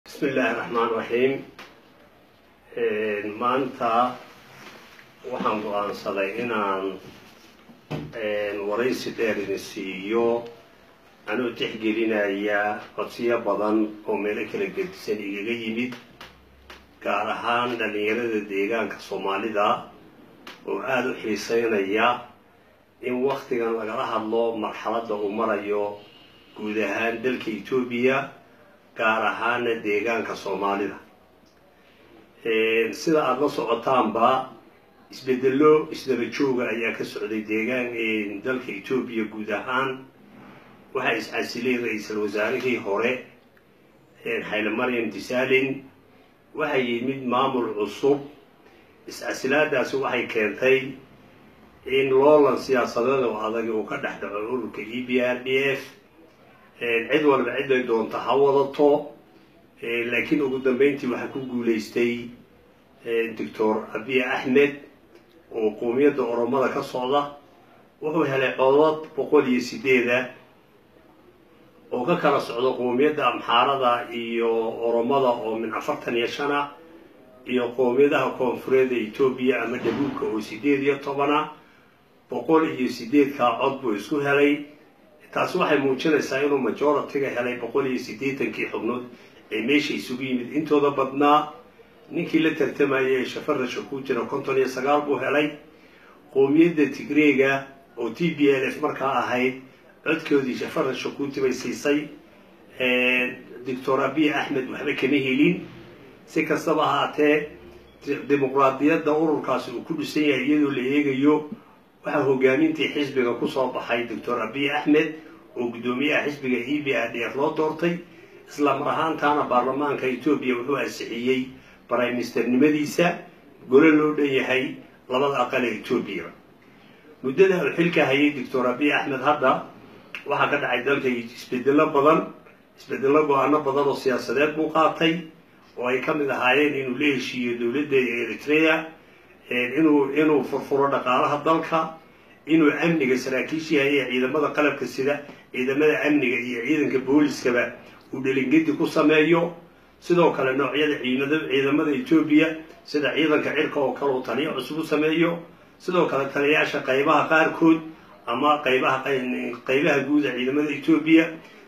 بسم الله الرحمن الرحيم. maanta waxaan go'aansaday inaan waraysi dheer idin siiyo anuu tixgelinaya codsiyo badan oo meelo kala gedisan igaga yimid gaar ahaan dhalinyarada deegaanka Soomaalida oo aad u xiiseynaya in waqtigan lagala hadlo marxaladda uu marayo guud ahaan dalka Itoobiya gaar ahaan deegaanka Soomaalida sida aad la socotaanba isbedelo isdaba jooga ayaa ka socday deegaan dalka Itoobiya guud ahaan waxa iscasilay ra'iisul wasaarihii hore Haile Mariam Desalegn waxa yimid maamul cusub iscasilaadaas waxay keentay in loolan siyaasadeed oo adag uu ka dhex dhaco ururka EPRDF cid walba cid ay doonto ha wadato laakiin ugu dambeyntii waxa ku guuleystay Dr. Abiy Ahmed oo qoomiyadda Oromada ka socda wuxuu helay codad 108 oo ka kala socda qoomiyadda Amxaarada iyo Oromada oo min 45 iyo qoomiyadaha koonfureed ee Itoobiya ama Dabuubka oo 18 108 ka cod buu isku helay taas waxay muujinaysaa inuu majority-ga helay 180 xubnood ee meesha isugu yimid intooda badnaa ninkii la tartamayay Shafarasho ku jira 59 buu helay qoomiyadda Tigreega oo TPLF markaa ahayd codkoodii Shafarasho ku tibay siisay Dr. Abiy Ahmed waxba kama helin si kastaba ahaatee dimuqraadiyadda ururkaasi uu ku dhisan yahay iyadoo la eegayo waxa hogaamintii xisbiga ku soo baxay Dr. Abiy Ahmed oo gudoomiyaha xisbiga EPRDF loo doortay isla mar ahaantaana baarlamaanka Itoobiya wuxuu ansixiyay prime minister-nimadiisa gole loo dhanyahay labada aqal ee Itoobiya muddada uu xilka hayay Dr. Abiy Ahmed hadda waxa ka dhacay dalka isbedelo go'aano badan oo siyaasadeed buu qaatay oo ay ka mid ahaayeen inuu la heshiiyo dowladda Eritrea inuu furfuro dhaqaalaha dalka inuu amniga saraakiisha ay ciidamada qalabka sida ciidamada amniga iyo ciidanka booliskaba uu dhalingadi ku sameeyo sidoo kale noocyada ciidamada Itoobiya sida ciidanka cirka oo kale uu taliyo cusub sameeyo sidoo kale taliyaasha qaybaha qaarkood ama qaybaha guud ee ciidamada Itoobiya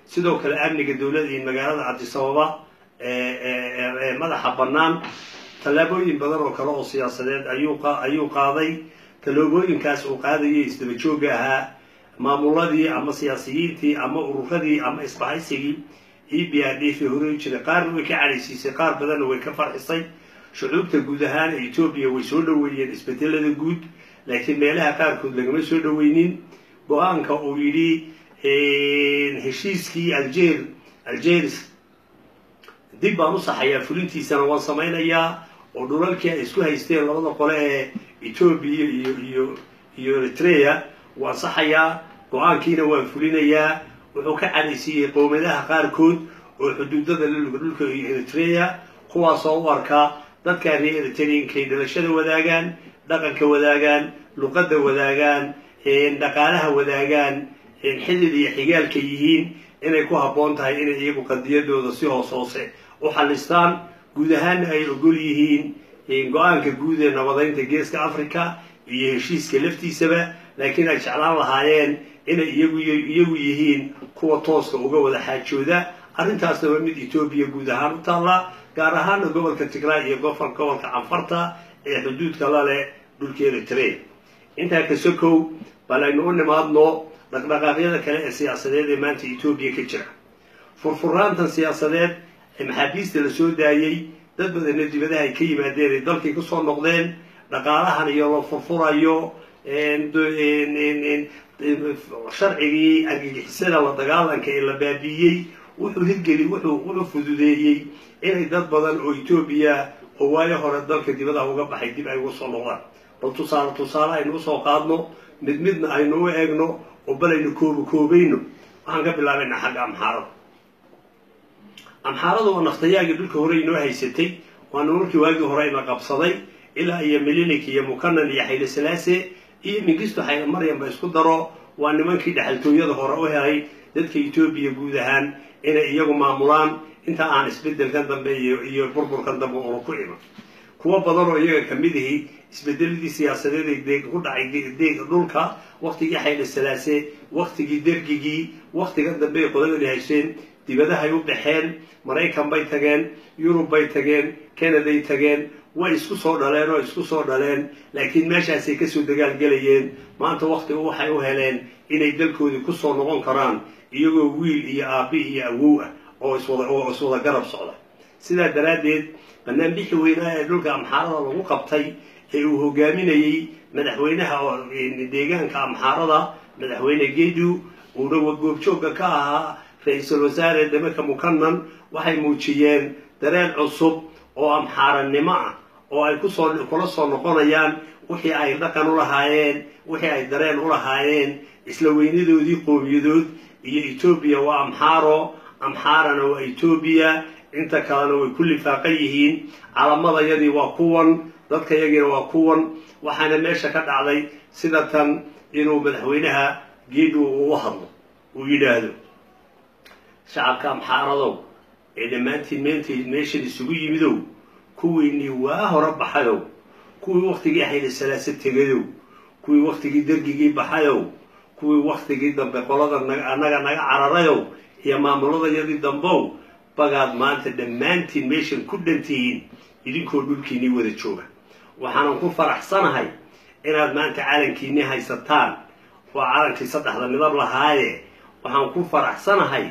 sidoo kale amniga dowladda ee magaalada Addis Ababa madaxa bannaan talaabooyin badan oo kale oo siyaasadeed ayuu qaaday talaabooyinkaas uu qaadayay isdaba jooga ahaa maamuladii ama siyaasiyiintii ama ururadii ama isbahaysigii EPRDF hore jiray qaarna way ka calaysisay qaar badanna way ka farxisay shucuubta guud ahaan ee Itoobiya way soo dhaweeyeen isbedelada guud laakiin meelaha qaarkood lagama soo dhaweynin go'aanka uu yiri heshiiskii Algiers dib baan u saxayaa fulintiisana waan samaynayaa oo dhulalkii ay isku haysteen labada qole ee Itoobiya iyo Eritrea waan saxayaa go'aankiina waan fulinayaa wuxuu ka cadaysiyay qoomiyadaha qaarkood oo xuduudada dhulka Eritrea kuwaas oo u arka dadka reer Eritrea inay dhalashada wadaagaan dhaqanka wadaagaan luqadda wadaagaan dhaqaalaha wadaagaan xidid iyo xigaalka yihiin inay ku habboon tahay inay iyagu qadiyadooda si hoose u xalistaan guud ahaan ay ogol yihiin go'aanka guud ee nabadeynta geeska Afrika iyo heshiiska laftiisaba laakiin ay jeclaan lahaayeen inay iyagu yihiin kuwa tooska uga wada xaajooda arrintaasna waa mid Itoobiya guud ahaan u taala gaar ahaan gobolka Tigray iyo gobolka Canfarta ee xuduudka la leh dhulka Eritrea inta ka sokow balaynu u nimaadno dhaqdhaqaaqyada kale ee siyaasadeed ee maanta Itoobiya ka jira furfuraantan siyaasadeed ee maxaabiista la soo daayay dad badan dibadaha ay ka yimaadeen dalkii ku soo noqdeen dhaqaalahan iyo la furfurayo sharcigii argagixisada la dagaalanka ee la baabiyay wuxuu fududeeyay inay dad badan oo Itoobiya oo waayo hore dalka dibadaha uga baxay dib ay ugu soo noqdaan bal tusaale aynu soo qaadno midna aynu u eegno oo balaynu koobayno waxaan ka bilaabaynaa xagga Amxaarada oo naftayaagii dhulka hore inoo haysatay waana markii waagii hore ina qabsaday ilaa iyo Milinik iyo Mukannan iyo Haile Selassie iyo Mengistu Haile Mariam isku daro waa nimankii dhaxaltooyada hore u helay dadka Itoobiya guud ahaan inay iyagu maamulaan inta aan isbedelkan dambe iyo burburkan dambe uu ku iman kuwa badan oo iyaga kamid yihiin isbedeladii siyaasadeed ee ku dhacay dhulka waqtigii Hayle Selassie waqtigii dergigii waqtigan dambe qoladii hayseen dibadaha ay u baxeen Mareykan bay tageen Yurub bay tageen Canada ay tageen way isku soo dhaleen laakiin meeshaas ay ka soo dagaal galayeen maanta waqtiga waxay u heleen inay dalkoodii ku soo noqon karaan iyagoo wiil iyo aabi iyo awow ah oo iswada garab socda sida daraadeed barnaamijkii weynaa ee dhulka Amxaarada lagu qabtay ee uu hogaaminayay madaxweynaha deegaanka Amxaarada madaxweyne Geedu uu goobjooga ka ahaa ra'iisul wasaare Demeka Mukannan waxay muujiyeen dareen cusub oo Amxaaranimo ah oo ay kula soo noqonayaan wixii ay dhaqan u lahaayeen wixii ay dareen u lahaayeen isla weynadoodii qowmiyadood iyo Ethiopia waa Amxaaro Amxaarana waa Ethiopia inta kalena way kulli faaqan yihiin calamadayadii waa kuwan dadka yagiina waa kuwan waxaana meesha ka dhacday sida tan inuu madaxweynaha Geedu uu hadlo uu yiraahdo shacabka Amxaaradow ee dhamaantiin meesha isugu yimidow kuwiinii waa hore baxayow kuwii waqtigii Hayle Selassie tegayow kuwii waqtigii dergigii baxayow kuwii waqtigii dambe qolada anaga naga cararayow iyo maamuladayadii dambow bagaad maanta dhamaantiin meeshan ku dhantihiin idinkoo dhulkiinii wada jooga waxaan ku faraxsanahay inaad maanta calankiinii haysataan oo calankii saddexda midab lahaaye waxaan ku faraxsanahay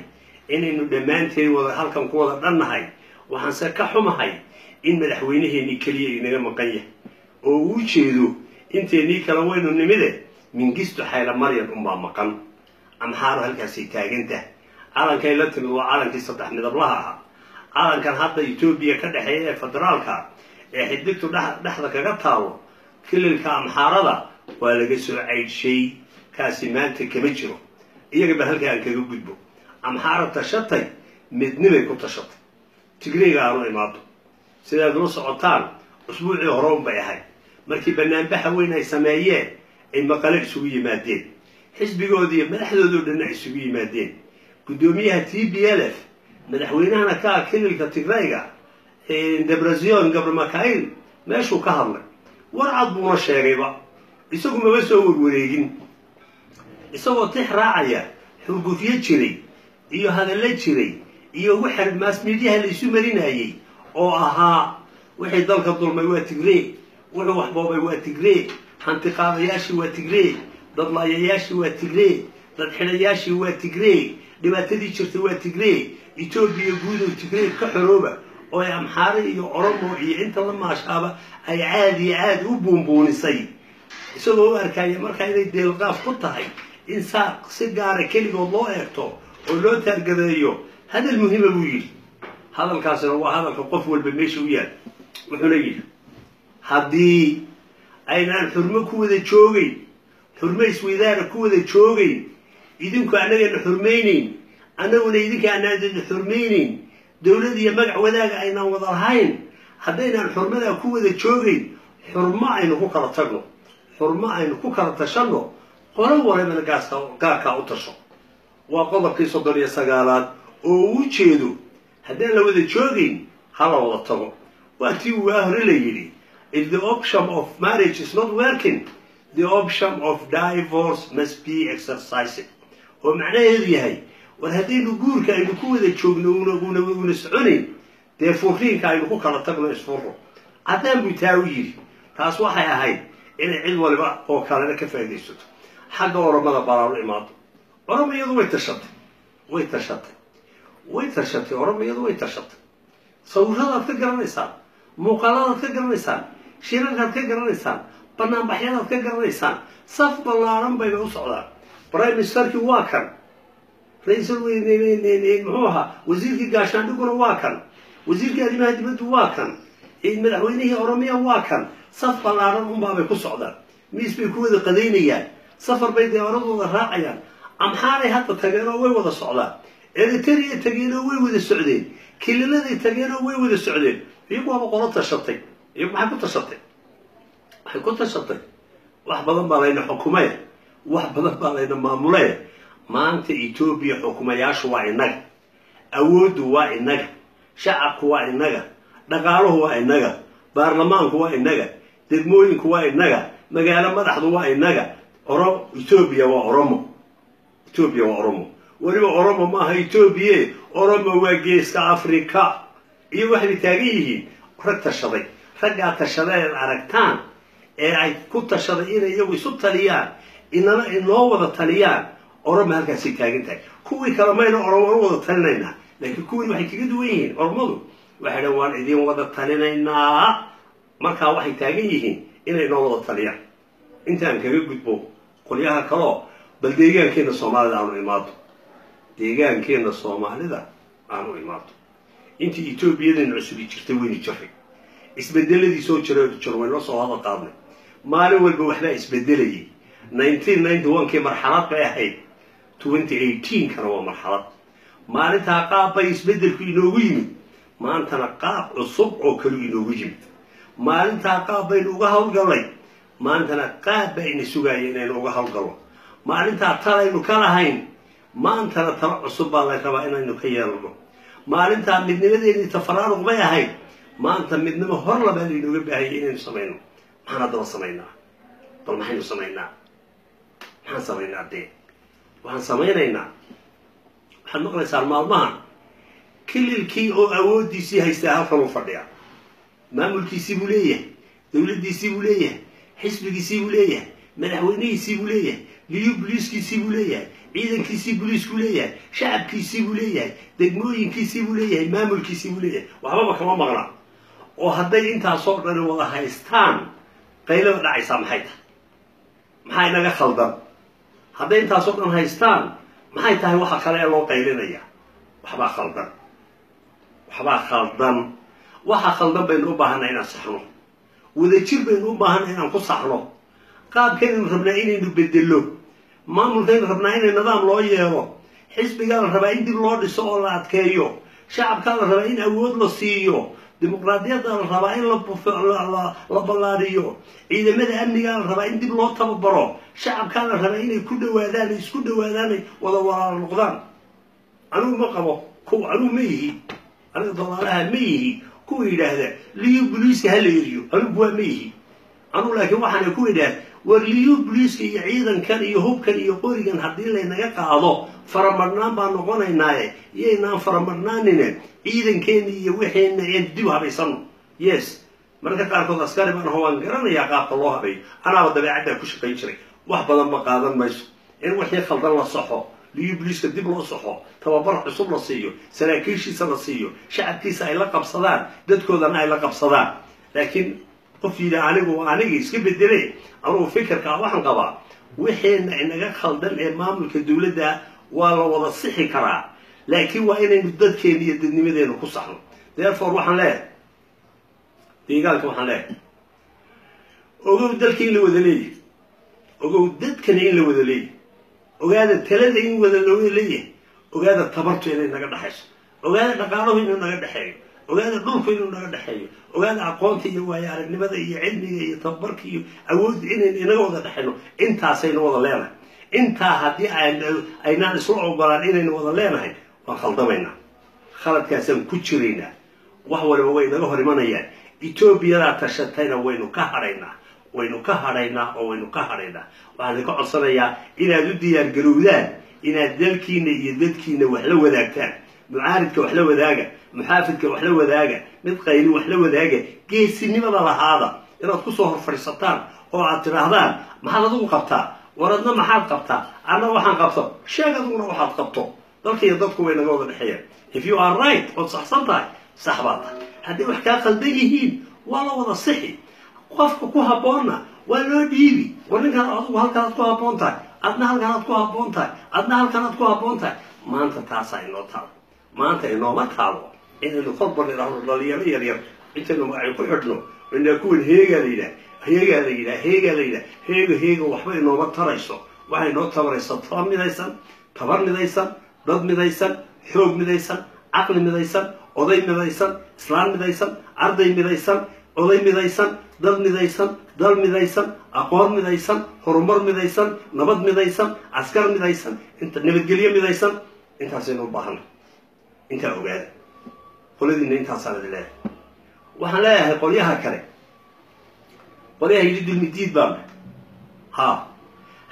inaynu dhamaanteen wada halkan ku wada dhannahay waxaan se ka xumahay in madaxweynaheennii keliya inaga maqan yahay oo uu jeedo inteennii kala waynu nimide Mengistu Hayle Mariam umbaa maqan Amxaaro halkaasay taagantahay calankay la timid waa calankii saddex midablaha ahaa calankan hadda Ethiopia ka dhaxeeya federaalka ee xiddigtu dhaxda kaga taalo kililka Amxaarada waa laga soo caydshay kaasi maanta kama jiro iyaga ba halka aan kaga gudbo Amxaaro tashatay midnimay ku tashatay Tigreega aanu imaado sidaad la socotaan usbuucii hore bay ahayd markii banaanbaxa weyn ay sameeyeen ay maqale isugu yimaadeen xisbigoodii madaxdoodu dhan isugu yimaadeen gudoomiyaha TPLF madaxweynahana ka kililka Tigreega Debretsion Gabriel Mikael meeshuu ka hadlay warcad buuna sheegayba isagu ma soo warwareegin isagoo tix raacaya xurgufyo jiray iyo hadallo jiray iyo waxa mass media la isu marinayay oo ahaa wixii dalka dulmay waa Tigreeg wuxuu wax boobay waa Tigreeg hanti qaadayaashii waa Tigreeg dad laayayaashii waa Tigreeg dad xidhayaashii waa Tigreeg dhibaatadii jirtay waa Tigreeg Ethiopia guud oo Tigreeg ka xorooba oo ay Amxaaro iyo Oromo iyo inta la maashaaba ay caadi u buunbuunisay isagoo arkaya marka inay deelqaaf ku tahay in si gaar ah keligood loo eegto oo loo targadeeyo hadal muhiim ah buu yiri hadalkaasina waa hadalka qof walba meesha u yaal wuxuu leeyahay haddii aynaan xurmo ku wada joogay xurmo isweydaara ku wada joogay idinku anagana xurmaynayn anaguna idinka aanaan xurmaynayn dawlad iyo magac wadaaga aynaan wada lahayn haddaynaan xurmada ku wada joogay xurmo aynu ku kala tagno xurmo aynu ku kala tashano qolo walba gaarka u tasho waa qodobkii 39aad oo uu jeedo haddaan la wada joogin hala wada tago waa tii uu hore la yiri if the option of marriage is not working the option of divorce must be exercised oo macnaheedu yahay war haddaynu guurka aynu ku wada joogno una soconayn dee furiinka aynu ku kala tagno isfuro haddaan buu taa u yiri taas waxay ahayd inay cid waliba oo kalena ka faa'iidaysato xagga Oromada baraaro imaado Oromiyadu way tashatay Oromiyadu way tashatay sawiradaad ka garanaysaan muuqaaladaad ka garanaysaan shirarkaad ka garanaysaan banaanbaxyadaad ka garanaysaan saf ballaaran bay u socdaan prime ministerkii waa kan ra'iisul weyne muxuu ahaa wasiirkii gaashaandhiguna waa kan wasiirkii arrimaha dibadda waa kan madaxweynihii Oromiya waa kan saf ballaaran bay ku socdaan miis bay ku wada qadaynayaan safar bay diyaaradooda raacayaan Amxaaray hadda tageen oo way wada socdaan Eritrea tageen oo way wada socdeen kililadii tageen oo way wada socdeen iyagu waa qolo tashatay iyagu maxay ku tashatay wax badan baa layna xukumay wax badan baa layna maamulay maanta Ethiopia xukumayaashu waa inaga awoodu waa inaga shacabku waa innaga dhaqaaluhu waa innaga baarlamaanku waa innaga degmooyinku waa innaga magaalo madaxdu waa innaga Ethiopia waa Oromo waliba Oromo maaha Ethiopia Oromo waa geeska Afrika iyo waxay taagan yihiin rag tashaday ragga tashaday aragtaan ee ay ku tashaday inay iyagu isu taliyaan inoo wada taliyaan Oromo halkaas taagan tahay kuwii kale ma inoo Oromo wada talinayna laakiin kuwii waxay kaga duwan yihiin Oromadu waxay dhawaan idin wada talinaynaa marka waxay taagan yihiin inay inoo wada taliyaan intaan kaga gudbo qolyaha kale bal deegaankeena Soomaalida aanu imaado deegaankeena Soomaalida aanu imaado intii Ethiopiadan cusub jirtay weyn jiray isbedeladii soo jiray loo soo hada qaadnay maalin walba waxba isbedelayay 1991 marxalad bay ahayd 2018 kana waa marxalad maalinta qaab bay isbedelku inoogu yimid maantana qaab cusub oo kale inoogu yimid maalinta qaab bay uga hawlgalay maantana qaab bay ina sugayeen inay uga hawlgalo maalinta talaynu ka lahayn maantana tala cusub baa la rabaa inaynu ka yeelno maalinta midnimadeedii tafaraaruq bay ahayd maanta midnimo hor labaad inooga baahayay inaynu samayno maxaan hadaba samaynaa bal maxaynu samaynaa waxaan samaynaynaa waxaad maqlaysaa maalmahan kililkii oo awoodiisii haystaa halkan u fadhiya maamulkiisii buu leeyahay dowladdiisii buu leeyahay xisbigiisii buu leeyahay madaxweynihiisii buu leeyahay liyu booliiskiisii buu leeyahay ciidankiisii booliisku leeyahay shacabkiisii buu leeyahay degmooyinkiisii buu leeyahay maamulkiisii buu leeyahay waxbaba kama maqna oo hadday intaasoo dhan wada haystaan qaylada dhacaysaa maxay tahay maxay naga khaldan hadday intaasoo dhan haystaan maxay tahay waxa kale ee loo qaylinaya waxbaa khaldan baynu u baahanay inaan saxno wadajir baynu u baahanay inaan ku saxno qaabkaynu rabnaa inaynu bedelo maamulkaynu rabnaa inay nidaam loo yeelo xisbigaa la rabaa in dib loo dhiso oo la adkeeyo shacabkaa la rabaa in awood la siiyo dimuqraadiyadda la rabaa in la ballaadhiyo ciidamada amnigaa la rabaa in dib loo tababaro shacabkaa la rabaa inay ku dhawaadaan isku dhawaadaan wada walaalo noqdaan anigu ma qabo anigu ma yihi aniga dolaalaha ma yihi kuwa yidhaahda liyu booliiska hala eriyo anigu waa ma yihi anigu laakiin waxaana ku yidhaah war liyu booliiska iyo ciidankan iyo hubkan iyo qorigan haddii laynaga qaado faramarnaan baan noqonaynaaye iyaynaan faramarnaanine ciidankeena iyo wixeena ee dib habaysano yes marka qaarkood askari baan waan garanayaa qaabka loo habeeyo anaaba dabeecaddaa ku shaqayn jiray wax badan ma qaadan mayso in wixii khaldan la saxo liyu booliiska dib loo saxo tababar cusub la siiyo saraakiishiisa la siiyo shacabkiisa ay la qabsadaan dadkoodana ay la qabsadaan laakiin qof yidhi aniga iska bedele anugu fikirkaa waxaan qabaa wixeena inaga khaldan ee maamulka dowladda waa la wada sixi karaa laakiin waa inaynu dadkeena iyo dadnimadeena ku saxno therefore waxaan leeyahay deegaanka waxaan leeyahay ogow dalka in la wada leeyahay ogow dadkana in la wada leeyahay ogaada talada in wada looga leeyahay ogaada tabartu inay naga dhaxayso ogaada dhaqaaluhu inuu naga dhexeeyo ogaada dhulku inuu naga dhexeeyo ogaada aqoonta iyo waayo aragnimada iyo cilmiga iyo tabarka iyo awoodda inaynu inaga wada dhexayno intaasaynu wada leenahay intaa haddii aynaan isla ogolaan inaynu wada leenahay waan khaldamaynaa khaladkaasaan ku jiraynaa wax waliba way naga hor imanayaan etoobiyadaa tashatayna waynu ka hadhaynaa waxaan idinka codsanayaa inaad u diyaargarowdaan inaad dalkiina iyo dadkiina wax la wadaagtaan mucaaridka wax la wadaaga muxaafidka wax la wadaaga mid qayli wax la wadaaga geesinimada lahaada inaad ku soo hor fadhiisataan oo aad tidhaahdaan maxaad adigu qabtaa war adna maxaad qabtaa anna waxaan qabto sheeg adiguna waxaad qabto dalka iyo dadku way naga wada dhexeeyaan if you are right ood saxsan tahay sax baad tahay haddii wax kaa khaldan yihiin waa la wada sixi qofka ku habboonna waa loo dhiibi war ninkaan adigu halkanaad ku habboon tahay adna halkanaad ku habboon tahay adna halkanaad ku habboon tahay maanta taasaa inoo taalo maanta inooma taalo inaynu kolba nidhaahno dhalinyaro yaryar intaynu magacyo ku xidhno inaa kuwan heegaa la yidhaha heega waxba inooma tarayso waxay noo tabaraysa tabar midaysan dad midaysan xoog midaysan caqli midaysan oday midaysan islaan midaysan arday midaysan oday midaysan dad midaysan dal midaysan aqoon midaysan horumar midaysan nabad midaysan askar midaysan nabadgelyo midaysan intaasaynu u baahanay intaa ogaada qoladina intaas aan leeyahay waxaan leeyahay qolyaha kale qolyaha yidhi dulmi diid baan ha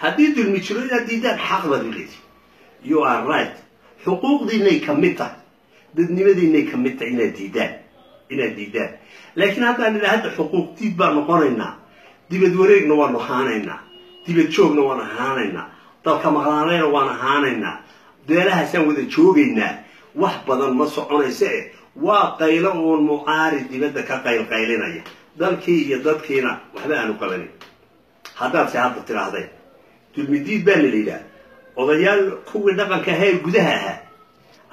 haddii dulmi jiro inaad diidaan xaq baad u leedihi you are right xuquuqdiinay ka mid tahay dadnimadiinay ka mid tahay inaad diidaan laakiin haddaan idhaa hadda xuquuq diid baan noqonaynaa dibad wareegna waanu ahaanaynaa dibad joogna waan ahaanaynaa dalka maqlaanayna waan ahaanaynaa beelahaasaan wada joogaynaa wax badan ma soconaysa waa qaylo uun mucaari dibadda ka qaylqaylinaya dalkii iyo dadkiina waxba aanu qabanin haddaadse hadda tidhaahdeen dulmidiid baana la yidhaha odayaal kuwii dhaqanka ahaa ee gudaha ahaa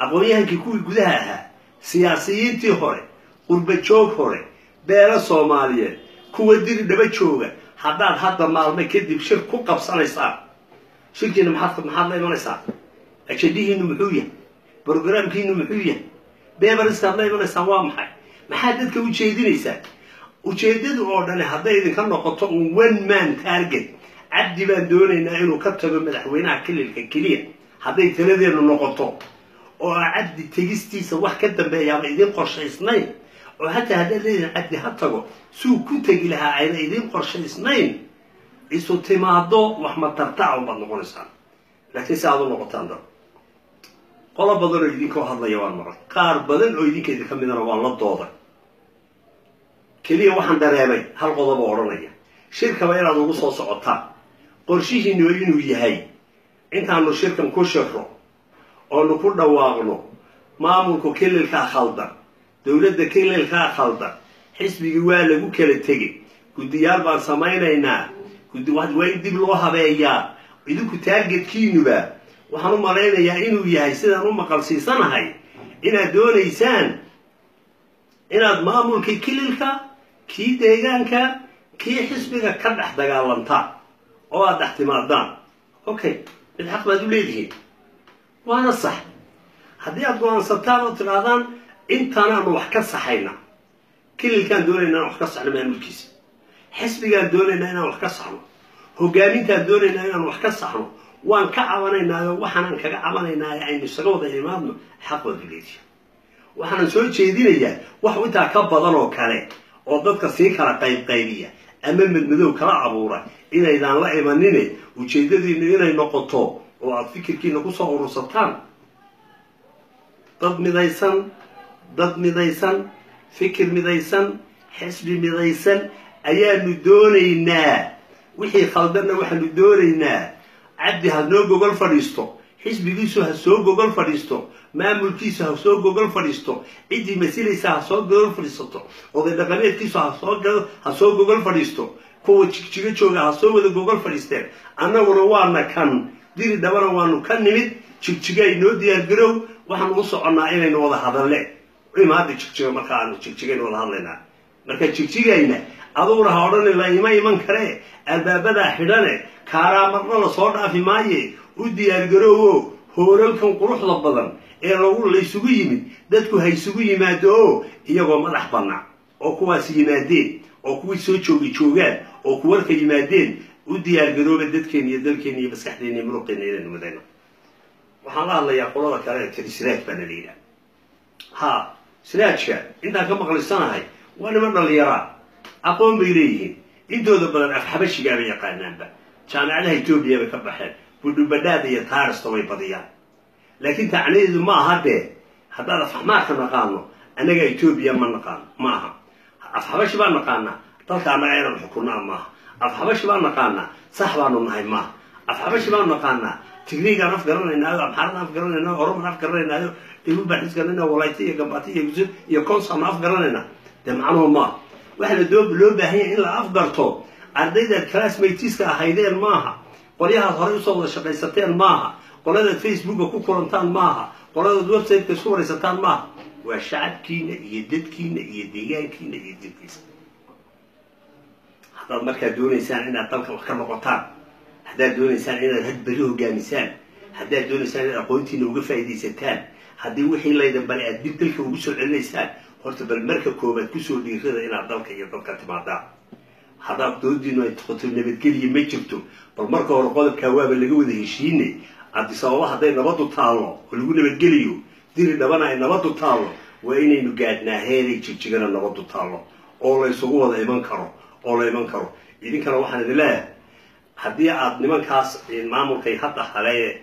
aqoon-yahankii kuwii gudaha ahaa siyaasiyiintii hore qurba joog hore beelo soomaaliyeed kuwa diri dhaba jooga haddaad hadda maalmo kadib shir ku qabsanaysaan shirkiina maxaad la imanaysaa ajadihiinu muxuu yahay brogramkiinu muxuu yahay beebariskaad la imanaysaan waa maxay maxaad dadka u jeedinaysaa ujeeddadu oo dhani hadday idinka noqoto un one man target cabdi baan doonaynaa inuu ka tago madaxweynaha kililka keliya hadday taladeenu noqoto oo cabdi tegistiisa wax ka dambeeyaaba idin qorshaysnayn oo hataa haddaad leedihin cabdi ha tago suu ku tegi lahaa ayna idin qorshaysnayn isu timaado wax matartaca unbaad noqonaysaan laakiin si aad u noqotaan dad qolo badan oo idinkoo hadlaya waan maqlay qaar badan oo idinka idinka midana waan la dooday keliya waxaan dareemay hal qodobo odhanaya shirkaba inaad ugu soo socotaan qorshihiinu inuu yahay intaanu shirkan ku shirro oonu ku dhawaaqno maamulku kililkaa khaldan dowladda kililkaa khaldan xisbigii waa lagu kala tegay guddiyaal baan samaynaynaa waa in dib loo habeeyaa idinku taargetkiinuba waxaan u malaynayaa inuu yahay sidaan u maqalsiisanahay inaad doonaysaan inaad maamulkii kililka kii deegaanka kii xisbiga ka dhex dagaalantaan oo aad dhex timaadaan okay mid xaq baad u leedihiin waana sax haddii aad go-aansataan oo tidhaahdaan intanaanu wax ka saxayna kililkaan doonaynaa inaan wax ka saxno maamulkiisa xisbigaan doonaynaa inaan wax ka saxno hogaamintaan doonaynaa inaan wax ka saxno waan ka cabanaynaayo waxaanaan kaga cabanaynaayo aynu isaga wada imaadno xaq baad u leedihiin waxaanan soo jeedinayaa wax intaa ka badan oo kale oo dadka sii kala qaybqaybiya ama madmadow kala abuura inaydaan la imanine ujeeddadiinu inay noqoto oo aad fikirkiina kusoo urursataan dad midaysan fikir midaysan xisbi midaysan ayaanu doonaynaa wixii khaldanna waxaanu doonaynaa cabdi ha noo gogol fadhiisto xisbigiisu ha soo gogol fadhiisto maamulkiisu ha soo gogol fadhiisto ciddii masilaysa ha soo gogol fadhiisato oday dhaqameedkiisu ha soo gogol fadhiisto kuwa jigjigo jooga ha soo wada gogol fadhiisteen annaguna waana kan diri dhabana waanu ka nimid jigjiga inoo diyaargarow waxaanu u soconnaa inaynu wada hadalle imaada jigjiga marka aanu jigjigaynu wada hadlaynaa marka jigjigayna aduguna ha odhani la ima iman karee albaabadaa xidhane kaaraamarna la soo dhaafi maaye u diyaargaroowo hoolalkan quruxda badan ee laysugu yimid dadku ha isugu yimaado oo iyagoo madax bannaan oo kuwaas yimaadeen oo kuwii soo joogaan oo kuwarka yimaadeen u diyaargarooba dadkeena iyo dalkeena iyo maskaxdeena iyo muruqeena inaynu midayno waxaan la hadlayaa qolada kale ee tiri siraaj baana la yidhaha ha siraajka intaan ka maqlaysanahay waa niman dhallinyaraa aqoon bay leeyihiin intooda badan afxabashigaa bay yaqaanaanba jaamacadaha etoobiya bay ka baxeen budhubadhaada iyo taarista way badiyaan laakiin tacnadeedu ma aha dee haddaad afxamaarka naqaano annaga etoobiya ma naqaano ma aha afxabashi baan naqaanaa dalka annaga inaan xukunaa maaha afxabashi baan naqaanaa sax baanu nahay maaha afxabashi baanu naqaanaa tigriigaan af garanaynaayo amxaaradaan af garanaynaayo oromaan af garanaynaayo dibul baan xis garanaynaa walayta iyo gambati iyo gusud iyo konsaanu af garanaynaa dee macnuhu maaha waxaana loo baahan yahay in la afgarto ardaydaad classmateska ahaydeen maaha qolyahaad horey usoo wada shaqaysateen maaha qoladaad facebooka ku kulantaan maaha qoladaad websiteka isku waraysataan maaha waa shacabkiina iyo dadkiina iyo deegaankiina iyo dilkiisa haddaad markaa doonaysaan inaad dalka wax ka noqotaan haddaad doonaysaan inaad hadberi hogaamisaan haddaad doonaysaan inaad aqoontiina uga faa'iidaysataan haddii wixii laydan bale aad dib dalka ugu soo celinaysaan horta bal marka koobaad kusoo dhiirada inaad dalka iyo dadka timaadaan haddaad doodiinu ay toqoto nabadgeliya ma jirto bal marka hore qodobkaa waaba laga wada heshiinay addis ababa hadday nabadu taallo oo lagu nabadgeliyo diri dhabana ay nabadu taallo وإني نقعدنا هذي تجينا نقطة طالو أو لا يسوقوا هذا إيمان كرو أو لا إيمان كرو إذا كانوا واحد لا حدي عاد نمان كاس المعمول كي حتى حلاية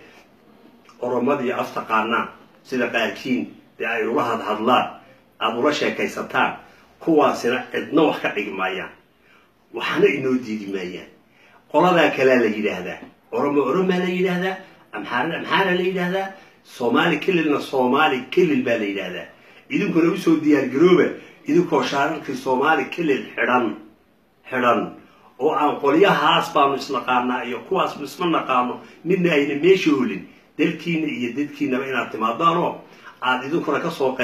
أورمدي أفتقرنا سيدا قاركين دعي الله هذا الله أبو رشا كي ستان قوة سنة نوح كعيق مايا وحنا إنه ديدي مايا قلنا كلا لي هذا أورما لي هذا أمحارة لي هذا صومالي كلنا صومالي كل البلد هذا إذا كنا وسوا ديار جروبة إذا كوشارك الصومالي كل الحرام أو عن قليا هاسبا مسلقانا يقواس مسمنا قانو من أين ميشولين دلكين يدلكين بين اعتمادانو عاد إذا كنا كسوق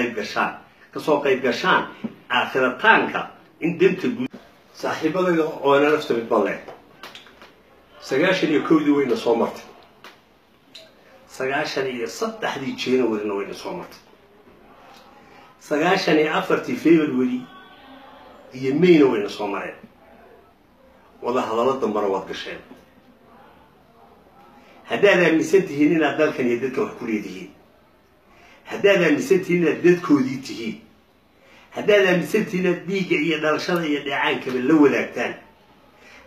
قيب قشان آخر تانكا إن دمت الجود صاحب هذا وأنا نفسي بالله سجاشني يكودي وين صومرت سجاشني صدق دي تشين وين صومرت سجاشني أفرتي في الولي يمين وين صومرت ولا هذا المروات قشان هذا مسنته هنا ذلك يدك وحكوليته هذا مسنته هنا ذلك كوديته هذا مسنته هنا ديجا يدرشان يدعان كمن الأول أكتان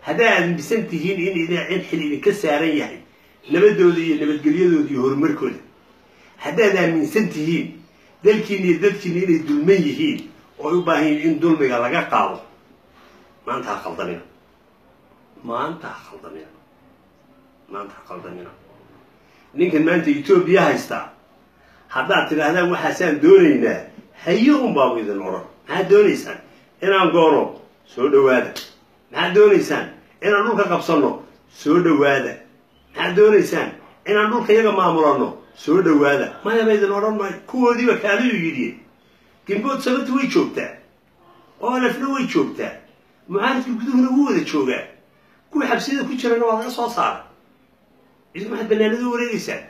هذا مسنته هنا إذا عن كسرين يعني نبدودي نبدقليدودي هرمركود هذا مسنته ذلك هنا الدلميهين ويباهين إن دلمي على قاعد ما أنت خلطنا ما أنت خلطنا نيكن ما أنت يوتيوبيا هيستا هذا ترى هذا وحسن دونينا هيهم باوي ذا الورا ما دونيسان أنا أقوله سود وادا ما دونيسان أنا نروح قبصنا سود وادا ما دونيسان أنا نروح يجا مامورنا سود وادا ما يبي ذا الورا ما كودي وكالو يجي كم قد سبت ويشوفته وأنا فلو ويشوفته ما عارف بدون هو ذا شوقه كل حبسيده كل شيء أنا واضح صار إذا ما حد بنالده ولا إنسان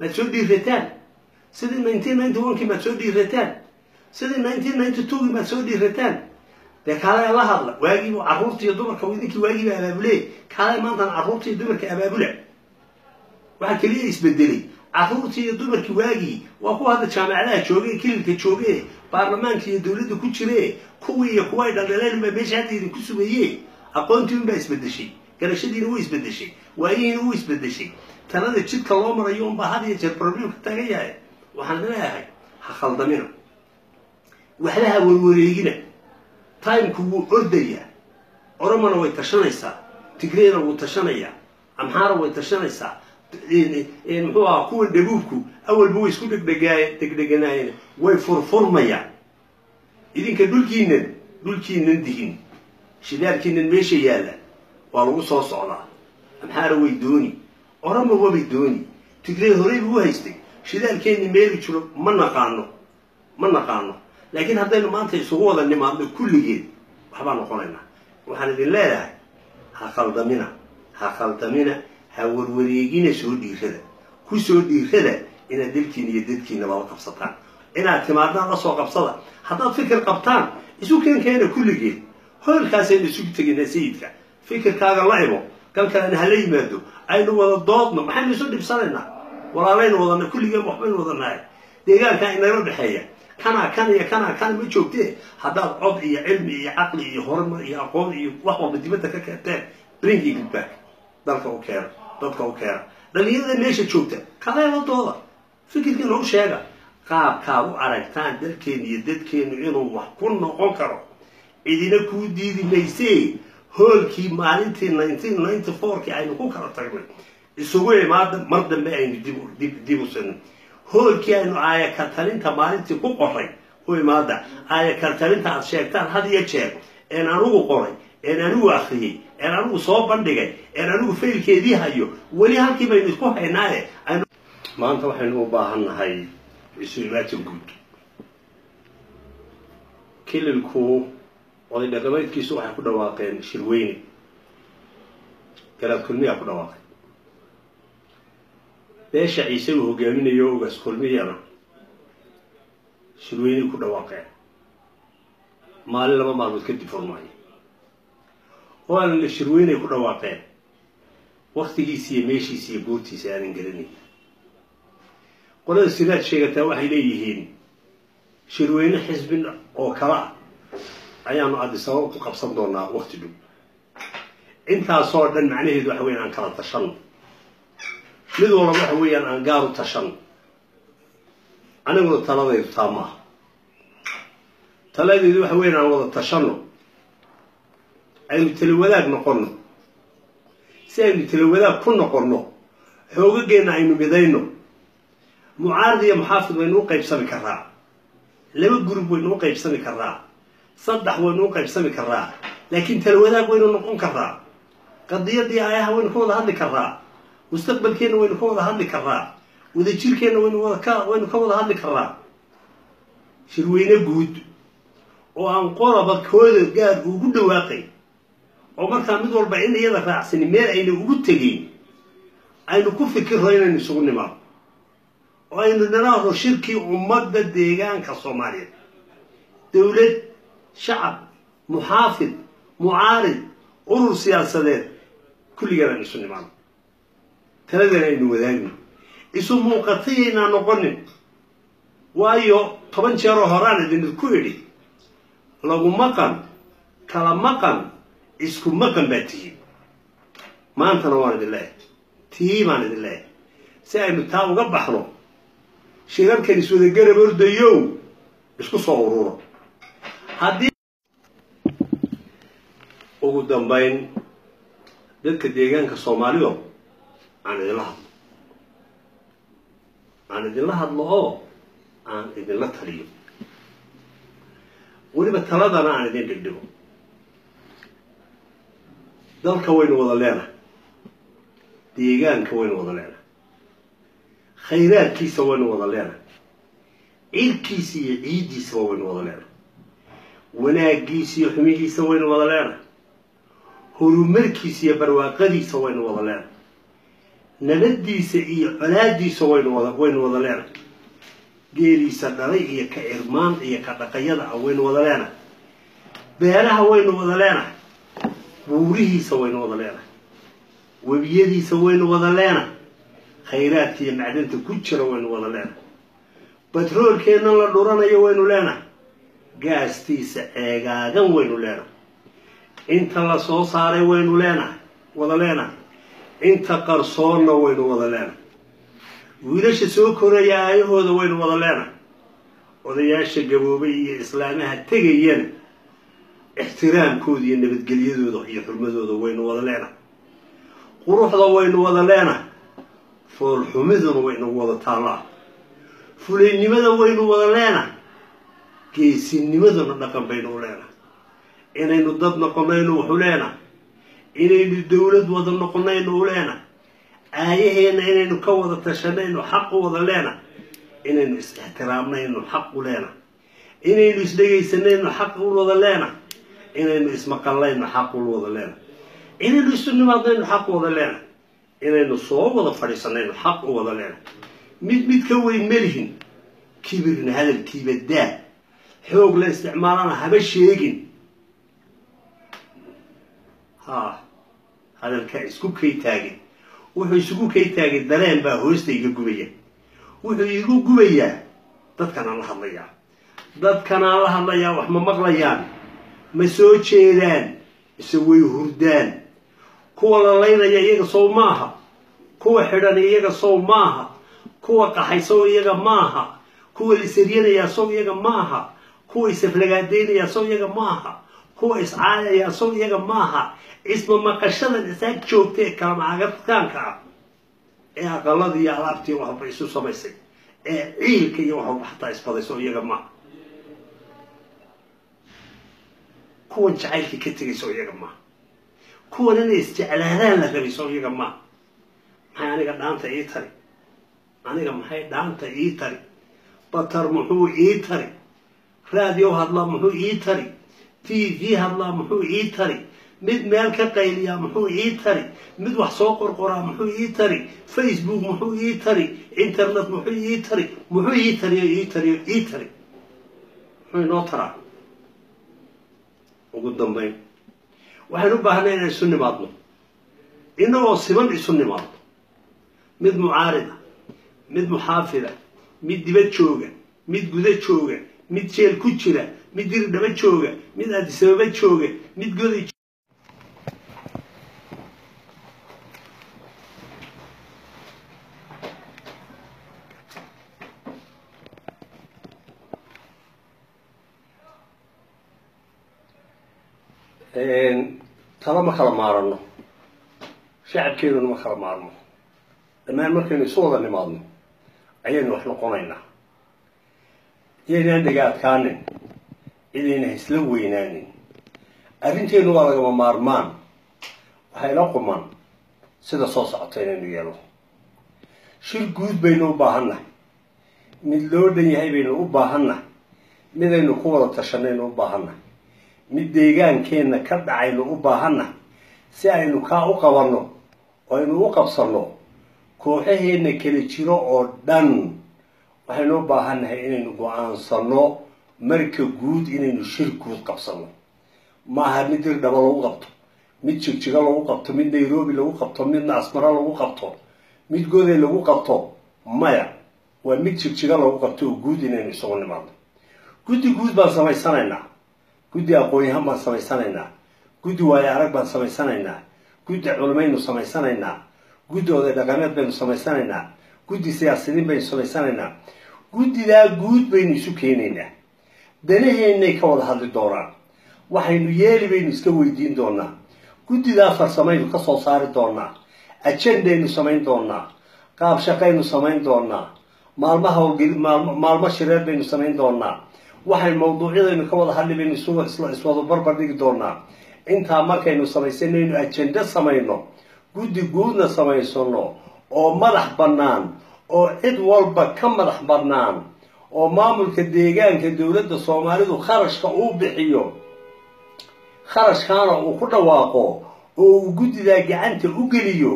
ما تسودي رتان سيد 1991 كي ما تسودي رتان سيد 1992 ما تسودي رتان ده كلا الله هذا واجب عروضتي يدمر كويدك واجب أبابلي كلا ما أنت عروضتي يدمر كأبابلة واحد كليه يسبدلي عروضتي يدمر كواجي وأخو هذا شامع له شوقي كل كشوقي برلمان كي دولته كشري كوي ده لا ما بيش هذه كسبيه أقونتي من بيسبدشي كان شديد هو يسبدشي وأيه هو يسبدشي ترى هذا الشيء كلام رأيهم بهذه البروبلم كتاعي وحنا هاي خلطنا وحلاها والوريجنا تايم كو أردية أرمنا ويتشنيسا تجرينا ويتشنيا أمحارة ويتشنيسا إن هو كون دبوبكو أول بويس كل دقجناين ويفرميا إذا كدول كينن دهين شدار كينن ماشي يالا والله صوص على أمحارة ويدوني أرمى هو بيدوني تجري هريب هو هيستي شدار كينن ميلي شلو ما نقانو لكن هذين ما أنت يسووا هذا النمط كل جيل وحبنا قلنا وحنا لله هخلطمنا هوريجينا سودي كذا كل سودي كذا إن دلكين ما قبصتان إن اعتمادنا الله سوق قبصة حتى فكر قبطان يسوق كان كل جيل هو الكاسين يسوق تجينا سيدك فكر كذا لعبه كان هلي مادو أينو ولا ضادنا ما حد يسود بصلنا ولا رين ولا كل جيل محمل ولا ناي دجال كان يرد حياة كان ما شوفته هذا عضي علمي عقلي هرمي أقوى وحوى بديمتك كتاب bring it back ضلك أوكير لأن هذا ليش شوفته كذا يلا طوله فكر كنا هو شيء قاب كاو عرفتان دلكين يدكين إنه وحكون أوكرو إذا نكودي دي ميسي هول كي مالتي 1994 كي عينو أوكرو تقريبا السوق مرد ما عين ديبو سن هول كأنه آية كترين تمارين تكون قري هو ماذا آية كترين تعشيكتان هذا يشيل إن أنا قري إن أنا أخي إن أنا صوب بندقي إن أنا فيل كذي هايو ولي هالكي بينكوا هناي أنا ما أنت وحين أباهن هاي السلوات الجود كل الكو وإذا قبلت كيسو حكون واقع شرويني كلام كلمة حكون واقع ليش عيسى وهو جامين يوغا سكولميانا شلويني كنا واقع مال لما ما بتكتب فرماي وأنا اللي شلويني كنا واقع وقت يسي ماشي يسي بوتي سألين قرني قلنا السنات شيء تواحي ليهين shirweyne xisbi oo kala ayaanu Addis Ababa ku qabsan doonaa waqti dhow intaasoo dhan macnaheedu waxa weeyaan aan kala tashanno mid walba waxa weeyaan aan gaar u tashanno aniguna taladaydu taa maaha taladeedu waxa weeyaan aan wada tashanno aynu tala wadaag noqonno si aynu tala wadaag ku noqonno xoogageenna aynu midayno mucaarad iyo muxaafid waynu u qaybsami karaa laba group waynu u qaybsami karaa saddex waynu u qaybsami karaa laakiin tala wadaag waynu noqon karaa qadiyadii ayaha waynu ka wada hadli karaa mustaqbalkeena waynu ka wada hadli karaa wadajirkeena waynu ka wada hadli karaa shirweyne guud oo aan qolaba kooda gaar ugu dhawaaqay oo markaa mid walba in iyada raacsani meel ayna ugu tegin aynu ku fikirro inaynu isugu nimaado oo aynu niraahdo shirkii ummadda deegaanka Soomaaliyeed dawlad shacab muxaafid mucaarid urur siyaasadeed kulligeena isu nimaado taladana aynu wadaagno isu muuqatay inaan noqonin waayo 10 jeer horaan idinku idhi lagu maqan kala maqan isku maqan baa tihiin maantana waan idin leeyahay tii baan idin leeyahay si aynu taa uga baxno shirarkan iswada garab ordayo isku soo ururo haddii ugu dambayn dadka deegaanka Soomaaliya aan idinla hadlo oo aan idinla taliyo weliba taladana aan idin dhigdhigo dalka waynu wada leenahay deegaanka waynu wada leenahay khayraadkiisa waynu wada leenahay ciidkiisa iyo ciidiisa waynu wada leenahay wanaagiisa iyo xumihiisa waynu wada leenahay horumarkiisa iyo barwaaqadiisa waynu wada leenahay nabadiisa iyo colaadiisa waynu wada leenahay geeliisa dhalay iyo ka irmaan iyo ka dhaqayada waynu wada leenahay beeraha waynu wada leenahay buurihiisa waynu wada leenahay webiyadiisa waynu wada leenahay khayraadka iyo macdanta ku jira waynu wada leenahay batroolkeena la dhuranayo waynu leenahay gaastiisa eegaagan waynu leenahay inta la soo saaray waynu leenahay wada leenahay inta qarsoonna waynu wada leenahay wiilasha soo koraya ayahooda waynu wada leenahay odayaasha gaboobay iyo islaamaha tegayana ixtiraamkooda iyo nabadgelyadooda iyo xurmadooda waynu wada leenahay quruxda waynu wada leenahay foolxumiduna waynu wada taallaa fulaynimada waynu wada leenahay geesinimaduna dhaqan baynu leenahay inaynu dad noqonayno wuxuu leenahay inaynu dawlad wada noqonayno leenahay aayaheena inaynu ka wada tashanayno xaq wada leenahay inaynu is-ixtiraamnayno xaq u leenahay inaynu isdhegaysanayno xaq u wada leenahay inaynu ismaqallayno xaq u wada leenahay inaynu isu nimaadnayno xaq wada leenahay inaynu soo wada fadhiisanayno xaq u wada leenahay mid ka weyn melihin kibirna hadalkiiba daa xoog la isticmaalana haba sheegin hadalka isku kay taagin wuxuu isugu kay taagin dareen baa hoosta iga gubaya wuxuu igu gubayaa dadkan aan la hadlayaa wax ma maqlayaan ma soo jeedaan ise way hurdaan kuwa la laynaya iyaga soo maaha kuwa xidhan iyaga soo maaha kuwa qaxayso iyaga maaha kuwa lisariyanaya soo iyaga maaha kuwa isaflagaadeynaya soo iyaga maaha kuwa iscaayaya soo iyaga maaha isma maqashadan isaag joogtay kala macagadkaanka ee aqalada iyo alaabtii waxba isu samaysay ee ciilka iyo waxba xataa isbaday soo iyaga maaha kuwan jacaylka ka tegay soo iyaga maaha kuwan inay isjeclaadaan la rabay soo iyaga maaha maxay aniga dhaanta ii tari maxay dhaanta ii tari batar muxuu ii tari raadiyo hadlaa muxuu ii tari TV hadlaa muxuu ii tari mid meel ka qayliya muxuu ii tari mid wax soo qorqoraa muxuu ii tari Facebook muxuu ii tari internet muxuu ii tari muxuu inoo taraa ugu dambayn waxaan u baahnay inaan isu nimaadno inagoo siman isu nimaadno mid mucaarida mid muxaafida mid dibad jooga mid guda jooga mid jeel ku jira mid dirdhaba jooga mid Addis Ababa jooga mid goday tala ma kala maarano shacabkeeduna ma kala maarno dhammaan markaynu isu wada nimaadno ayaynu wax noqonaynaa iyaynaan dhaga adkaanin cidayna isla weynaanin arrinteenu waa lagama maarmaan waxayna quman sida soo socota inaynu yeelo shir guud baynu u baahannahay mid loo dhan yahay baynu u baahannahay midaynu ku wada tashanaynu u baahannahay mid deegaankeenna ka dhacaynu u baahannahay si aynu kaa u qabanno oo aynu u qabsanno kooxaheenna kala jiro oo dhan waxaynu u baahannahay inaynu go-aansanno marka guud inaynu shir guud qabsanno maaha mid dirdhaba lagu qabto mid jigjiga lagu qabto mid nairobi lagu qabto midna asmara lagu qabto mid goday lagu qabto maya waa mid jigjiga lagu qabto oo guud inaynu isugu nimaadno guddi guud baan samaysanaynaa guddi aqoon-yahan baan samaysanaynaa guddi waayo arag baan samaysanaynaa guddi culimaynu samaysanaynaa guddi oday dhaqameed baynu samaysanaynaa guddi siyaasiyiin baynu samaysanaynaa guddidaa guud baynu isu keenaynaa danaheennay ka wada hadli doonaan waxaynu yeeli baynu iska weydiin doonaa guddidaa farsamaynu ka soo saari doonaa ajendaynu samayn doonaa qaab shaqaynu samayn doonaa maalmo shireed baynu samayn doonaa waxay mawduucyadaynu ka wada hadli baynu iswada barbar dhigi doonaa intaa markaynu samaysanaynu ajende samayno guddi guudna samaysano oo madax bannaan oo cid walba ka madax bannaan oo maamulka deegaanka dowladda Soomaalidu kharashka uu bixiyo kharashkaana uu ku dhawaaqo oo uu guddidaa gacanta u geliyo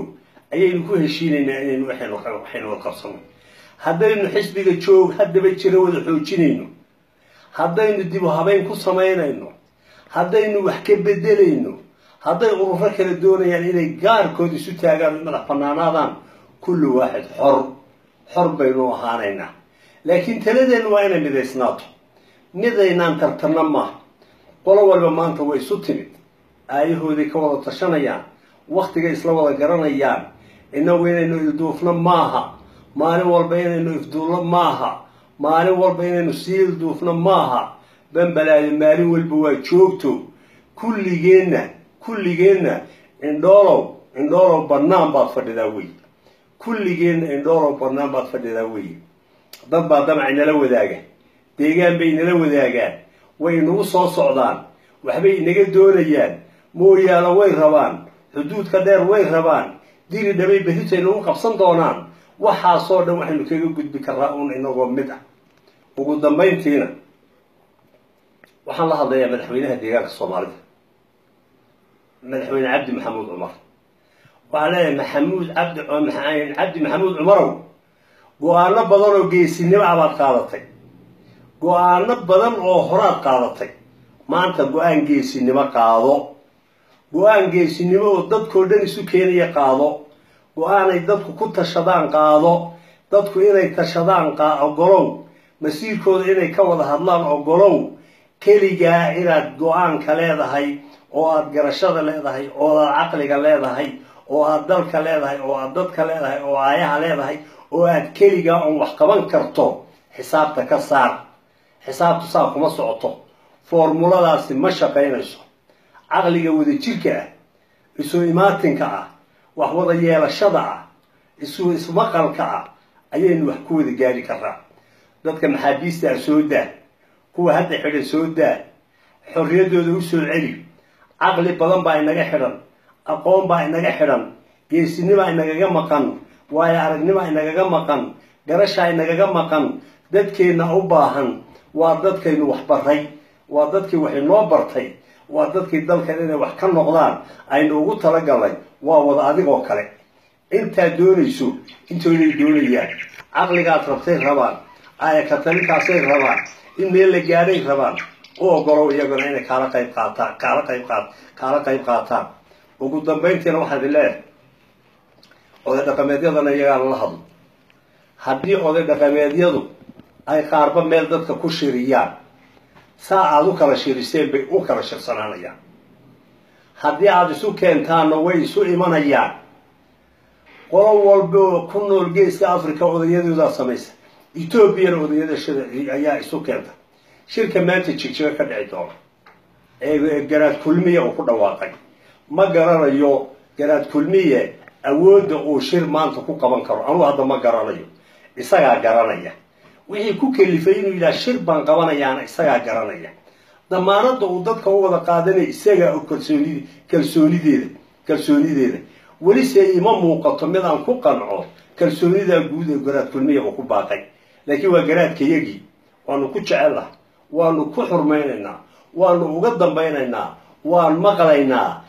ayaynu ku heshiinaynaa inaynu waxaynu qabsano haddaynu xisbiga joog haddaba jira wada xoojinayno haddaynu dib u habeyn ku samaynayno haddaynu wax ka bedelayno hadday ururo kala doonayaan inay gaarkood isu taagaan madax bannaanaadaan kulli waaxid xor baynu ahaanaynaa laakiin taladeenu waa inay midaysnaato midaynaan tartanna maaha qolo walba maanta way isu timid aayahooday ka wada tashanayaan wakhtiga isla wada garanayaan innagu inaynu ilduufno maaha maalin walba inaynu ifduulno maaha maalin walba inaynu sii ilduufno maaha bambalaadi maalin walba waa joogto kulligeenna indhoolow bannaan baad fadhidaa wey kulligeenna indhoolow bannaan baad fadhidaa wey dad baa damacay nala wadaaga deegaan bay nala wadaagaan way inagu soo socdaan waxbay inaga doonayaan mooyaalo way rabaan xuduudka dheer way rabaan diri dhabay berritay nagu qabsan doonaan waxaasoo dhan waxaynu kaga gudbi karraa uun inagoo mid ah ugu dambayntiina waxaan la hadlayaa madaxweynaha deegaanka Soomaalida madaxweyne cabdi maxamuud cumar waxaan leeyahay cabdi maxamuud cumarow go-aano badan oo geesinimo baad qaadatay go-aano badan oo horaad qaadatay maanta go-aan geesinimo qaado go-aan geesinimo oo dadkoo dhan isu keenaya qaado go-aanay dadku ku tashadaan qaado dadku inay tashadaan ogolow masiirkooda inay ka wada hadlaan ogolow keligaa inaad go-aanka leedahay oo aad garashada leedahay oo aad caqliga leedahay oo aad dalka leedahay oo aad dadka leedahay oo aayaha leedahay oo aad keligaa oon wax qaban karto xisaabta ka saar xisaabtu saa kuma socoto formuladaasi ma shaqaynayso caqliga wada jirka ah isu imaatinka ah wax wada yeelashada ah ismaqalka ah ayaynu wax ku wada gaari karraa dadka maxaabiista ah soo daa kuwa hadda xidhan soo daa xorriyaddooda u soo celi caqli badan baa inaga xidhan aqoon baa inaga xidhan geesinibaa inagaga maqan waayo aragnibaa inagaga maqan garashaa inagaga maqan dadkeenna u baahan waa dadkaynu wax baray waa dadkii wax inoo bartay waa dadkii dalkan inay wax ka noqdaan aynu ugu talagalnay waa wada adigoo kale intaad doonayso intoonay doonayaan caqligaad rabtay rabaan aaya katalinkaasay rabaan in meel la gaadhay rabaan u ogolow iyaguna inay kaala qayb qaataan ugu dambayntiina waxaan idin leeyahay oday dhaqameedyadana iyagaana la hadlo haddii oday dhaqameedyadu ay qaarba meel dadka ku shiriyaan ساعة ذكر شيرسين بأكر شخصنا يا هذي عاد سو كنتان وين سو إيمانيا قول بو كنوا الجيش كأفريقيا وذيذ ذا سميس إثيوبيا وذيذ الشر يا سو كنت شركة ما تشكل كدعيتور جرات كلمية وكل واقع ما جرى يو جرات كلمية أود أو شر ما أنت كوكا بنكر أنا هذا ما جرى يو إساق جرى يا وهي كوك اللي فينو إلى شر بنقوانا يعني إساق جرى يا ضمانات وضدك هو ذا قادني إساق أو كرسوني ديده وليس إمام مقطع من أن كوكا نعو كرسوني ذا جود جرات كلمية وكل باقي لكن هو جرات كيجي وأنا كوتش الله وأنا كحر ميننا وأنا أقدم بيننا وأنا مقلينا